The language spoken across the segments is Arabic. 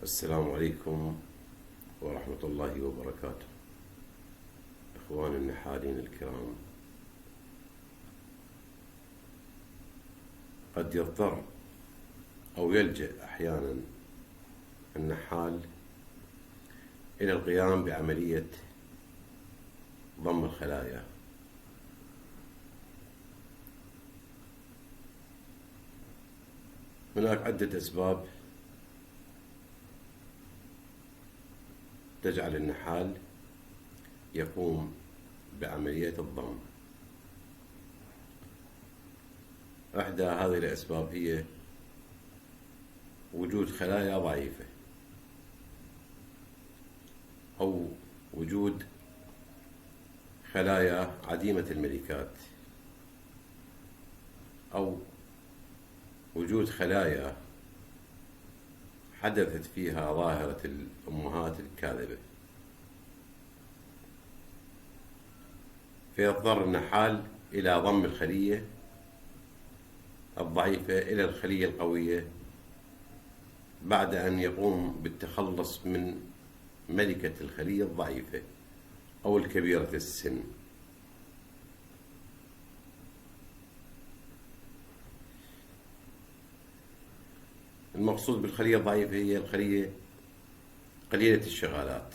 السلام عليكم ورحمة الله وبركاته. إخواني النحالين الكرام، قد يضطر أو يلجأ أحيانا النحال إلى القيام بعملية ضم الخلايا. هناك عدة أسباب تجعل النحال يقوم بعملية الضم. إحدى هذه الأسباب هي وجود خلايا ضعيفة أو وجود خلايا عديمة الملكات أو وجود خلايا حدثت فيها ظاهرة الأمهات الكاذبة، فيضطر النحال إلى ضم الخلية الضعيفة إلى الخلية القوية بعد أن يقوم بالتخلص من ملكة الخلية الضعيفة أو الكبيرة السن. المقصود بالخلية الضعيفة هي الخلية قليلة الشغالات،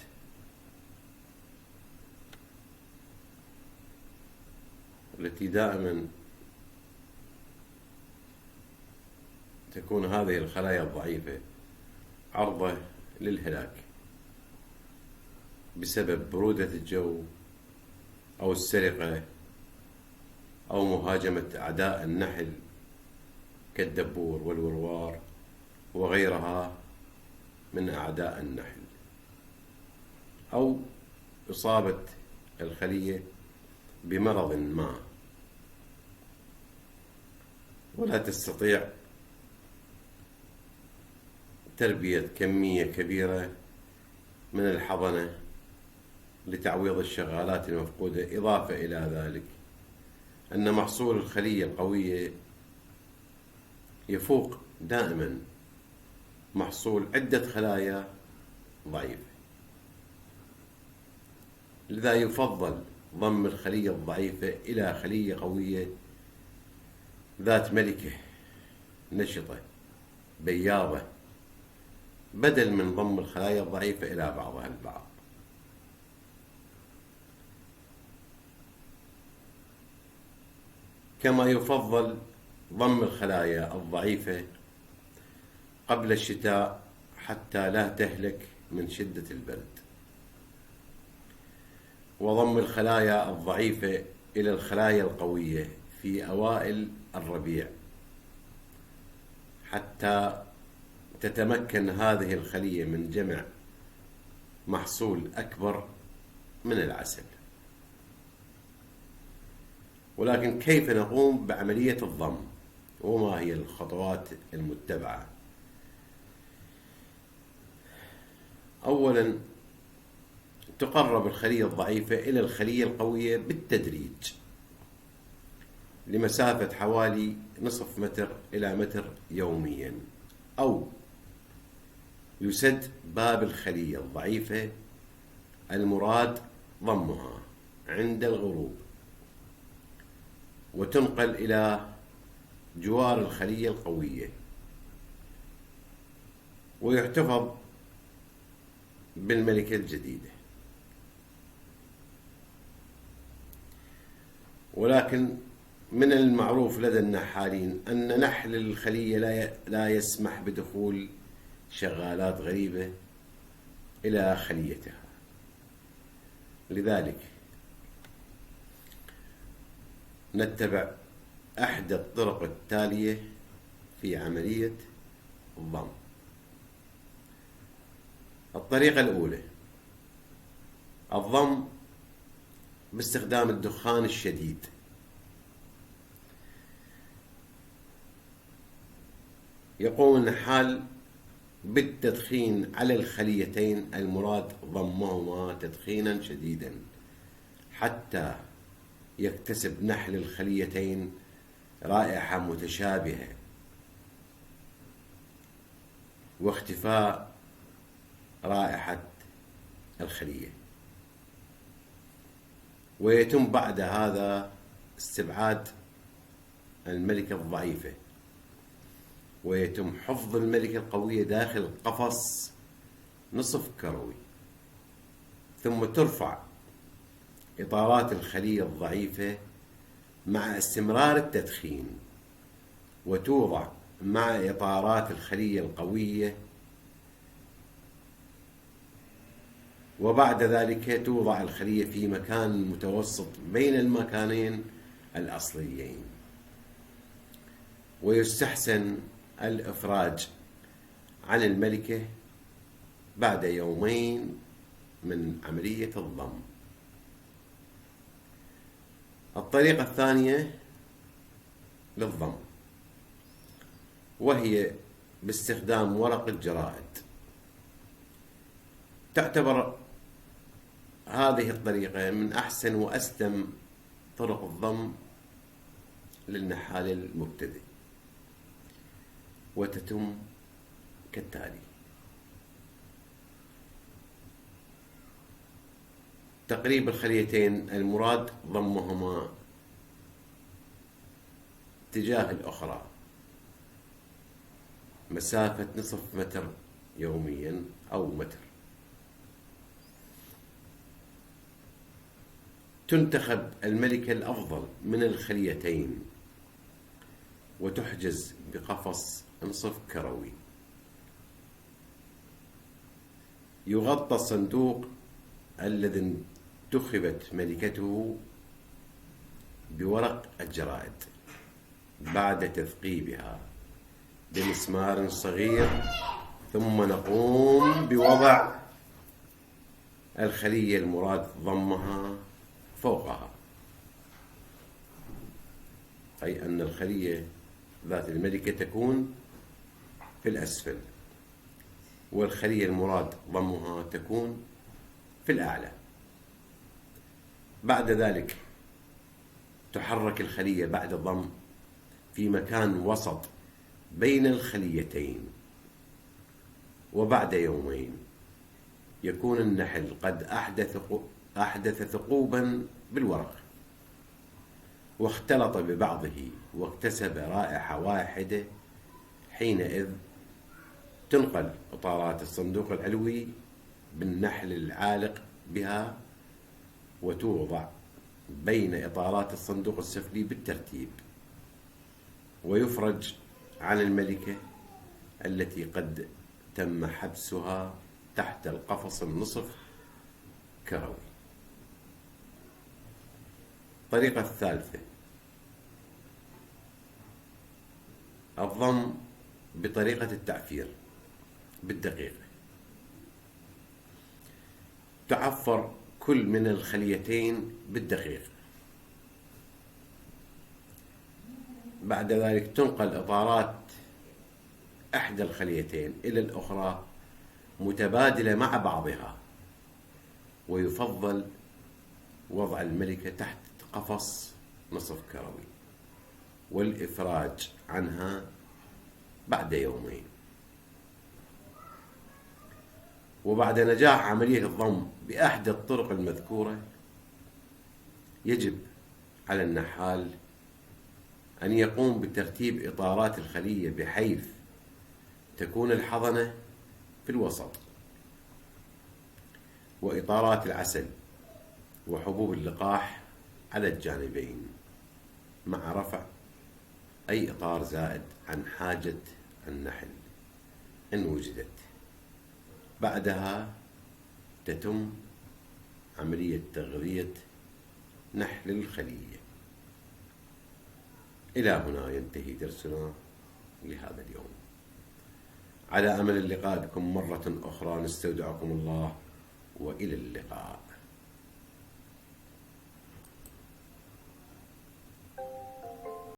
التي دائما تكون هذه الخلايا الضعيفة عرضة للهلاك بسبب برودة الجو أو السرقة أو مهاجمة أعداء النحل كالدبور والوروار وغيرها من أعداء النحل، أو إصابة الخلية بمرض ما ولا تستطيع تربية كمية كبيرة من الحضنة لتعويض الشغالات المفقودة. إضافة إلى ذلك أن محصول الخلية القوية يفوق دائما محصول عدة خلايا ضعيفة، لذا يفضل ضم الخلية الضعيفة إلى خلية قوية ذات ملكة نشطة بياضة، بدل من ضم الخلايا الضعيفة إلى بعضها البعض. كما يفضل ضم الخلايا الضعيفة قبل الشتاء حتى لا تهلك من شدة البرد، وضم الخلايا الضعيفة إلى الخلايا القوية في أوائل الربيع حتى تتمكن هذه الخلية من جمع محصول أكبر من العسل. ولكن كيف نقوم بعملية الضم وما هي الخطوات المتبعة؟ أولا، تقرب الخلية الضعيفة إلى الخلية القوية بالتدريج لمسافة حوالي نصف متر إلى متر يوميا، أو يسد باب الخلية الضعيفة المراد ضمها عند الغروب وتنقل إلى جوار الخلية القوية، ويحتفظ بالملكة الجديدة. ولكن من المعروف لدى النحالين أن نحل الخلية لا يسمح بدخول شغالات غريبة إلى خليتها، لذلك نتبع أحدى الطرق التالية في عملية الضم. الطريقة الأولى، الضم باستخدام الدخان الشديد. يقوم النحال بالتدخين على الخليتين المراد ضمهما تدخينا شديدا حتى يكتسب نحل الخليتين رائحة متشابهة واختفاء رائحة الخلية، ويتم بعد هذا استبعاد الملكة الضعيفة، ويتم حفظ الملكة القوية داخل قفص نصف كروي، ثم ترفع إطارات الخلية الضعيفة مع استمرار التدخين، وتوضع مع إطارات الخلية القوية، وبعد ذلك توضع الخلية في مكان متوسط بين المكانين الأصليين. ويستحسن الإفراج عن الملكة بعد يومين من عملية الضم. الطريقة الثانية للضم وهي باستخدام ورق الجرائد. تعتبر هذه الطريقة من أحسن وأسلم طرق الضم للنحال المبتدئ، وتتم كالتالي: تقريب الخليتين المراد ضمهما تجاه الأخرى مسافة نصف متر يوميا أو متر. تنتخب الملكة الأفضل من الخليتين وتحجز بقفص نصف كروي. يغطى الصندوق الذي انتخبت ملكته بورق الجرائد بعد تثقيبها بمسمار صغير، ثم نقوم بوضع الخلية المراد ضمها فوقها، أي أن الخلية ذات الملكة تكون في الأسفل، والخلية المراد ضمها تكون في الأعلى. بعد ذلك تحرك الخلية بعد الضم في مكان وسط بين الخليتين، وبعد يومين يكون النحل قد أحدث ثقوبا بالورق واختلط ببعضه واكتسب رائحة واحدة. حينئذ تنقل إطارات الصندوق العلوي بالنحل العالق بها وتوضع بين إطارات الصندوق السفلي بالترتيب، ويفرج عن الملكة التي قد تم حبسها تحت القفص النصف كروي. الطريقة الثالثة الضم بطريقة التعفير بالدقيقة. تعفر كل من الخليتين بالدقيقة، بعد ذلك تنقل إطارات إحدى الخليتين إلى الأخرى متبادلة مع بعضها، ويفضل وضع الملكة تحت قفص نصف كروي والإفراج عنها بعد يومين. وبعد نجاح عملية الضم بأحدى الطرق المذكورة، يجب على النحال أن يقوم بترتيب إطارات الخلية بحيث تكون الحضنة في الوسط، وإطارات العسل وحبوب اللقاح على الجانبين، مع رفع أي إطار زائد عن حاجة النحل إن وجدت. بعدها تتم عملية تغذية نحل الخلية. إلى هنا ينتهي درسنا لهذا اليوم، على أمل اللقاء بكم مرة أخرى. نستودعكم الله، وإلى اللقاء.